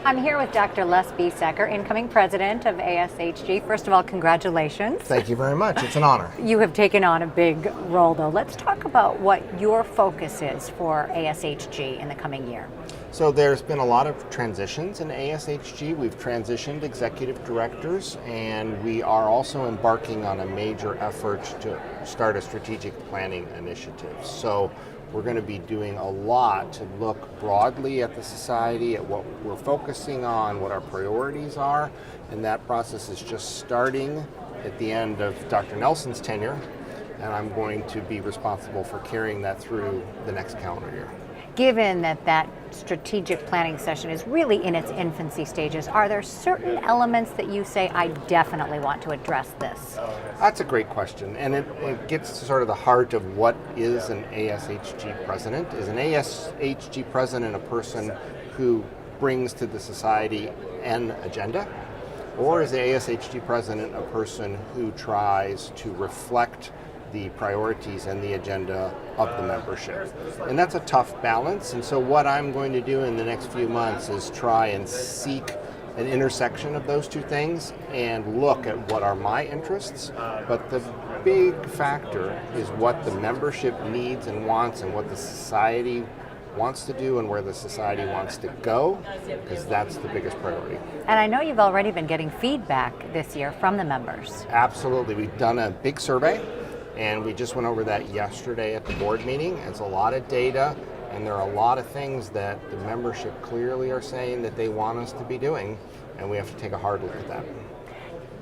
I'm here with Dr. Leslie Biesecker, incoming president of ASHG. First of all, congratulations. Thank you very much. It's an honor. You have taken on a big role, though. Let's talk about what your focus is for ASHG in the coming year. So there's been a lot of transitions in ASHG. We've transitioned executive directors, and we are also embarking on a major effort to start a strategic planning initiative. So we're going to be doing a lot to look broadly at the society, at what we're focusing on, what our priorities are, and that process is just starting at the end of Dr. Nelson's tenure, and I'm going to be responsible for carrying that through the next calendar year. Given that that strategic planning session is really in its infancy stages, are there certain elements that you say, I definitely want to address this? That's a great question, and it gets to sort of the heart of what is an ASHG president. Is an ASHG president a person who brings to the society an agenda? Or is the ASHG president a person who tries to reflect the priorities and the agenda of the membership? And that's a tough balance, and so what I'm going to do in the next few months is try and seek an intersection of those two things and look at what are my interests, but the big factor is what the membership needs and wants and what the society wants to do and where the society wants to go, because that's the biggest priority. And I know you've already been getting feedback this year from the members. Absolutely. We've done a big survey, and we just went over that yesterday at the board meeting. It's a lot of data, and there are a lot of things that the membership clearly are saying that they want us to be doing, and we have to take a hard look at that.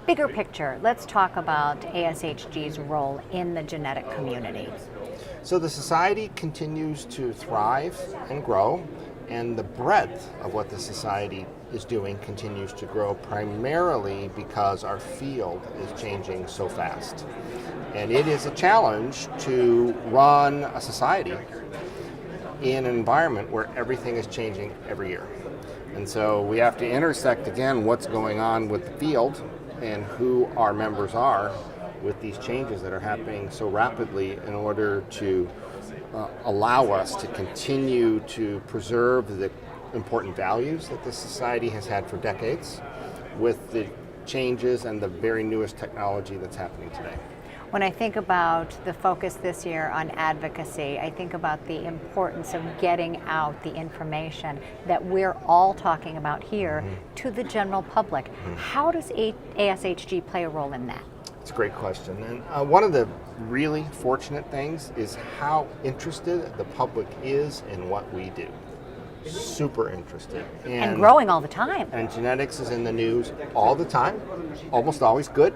Bigger picture, let's talk about ASHG's role in the genetic community. So the society continues to thrive and grow, and the breadth of what the society is doing continues to grow, primarily because our field is changing so fast. And it is a challenge to run a society in an environment where everything is changing every year. And so we have to intersect again what's going on with the field and who our members are with these changes that are happening so rapidly in order to allow us to continue to preserve the important values that the society has had for decades with the changes and the very newest technology that's happening today. When I think about the focus this year on advocacy, I think about the importance of getting out the information that we're all talking about here to the general public. How does ASHG play a role in that? It's a great question. And one of the really fortunate things is how interested the public is in what we do. Super interested. And growing all the time. And genetics is in the news all the time, almost always good.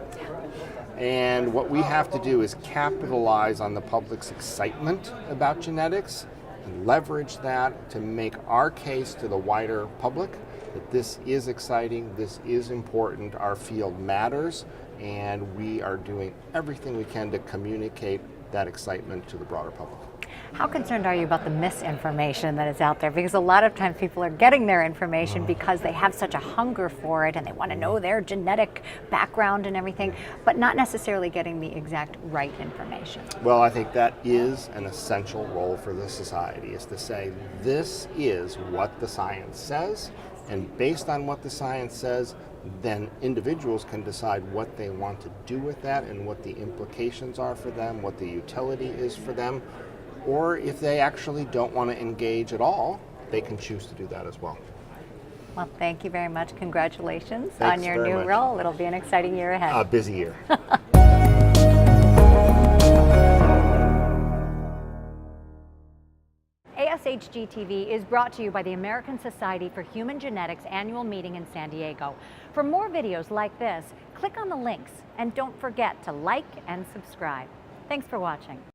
And what we have to do is capitalize on the public's excitement about genetics and leverage that to make our case to the wider public that this is exciting, this is important, our field matters, and we are doing everything we can to communicate that excitement to the broader public. How concerned are you about the misinformation that is out there? Because a lot of times people are getting their information because they have such a hunger for it and they want to know their genetic background and everything, but not necessarily getting the exact right information. Well, I think that is an essential role for the society, is to say this is what the science says, and based on what the science says, then individuals can decide what they want to do with that and what the implications are for them, what the utility is for them. Or if they actually don't want to engage at all, they can choose to do that as well. Well, thank you very much. Congratulations Thanks on your very new much. role. It'll be an exciting year ahead. A busy year. ASHG TV is brought to you by the American Society for Human Genetics annual meeting in San Diego. For more videos like this, click on the links and don't forget to like and subscribe. Thanks for watching.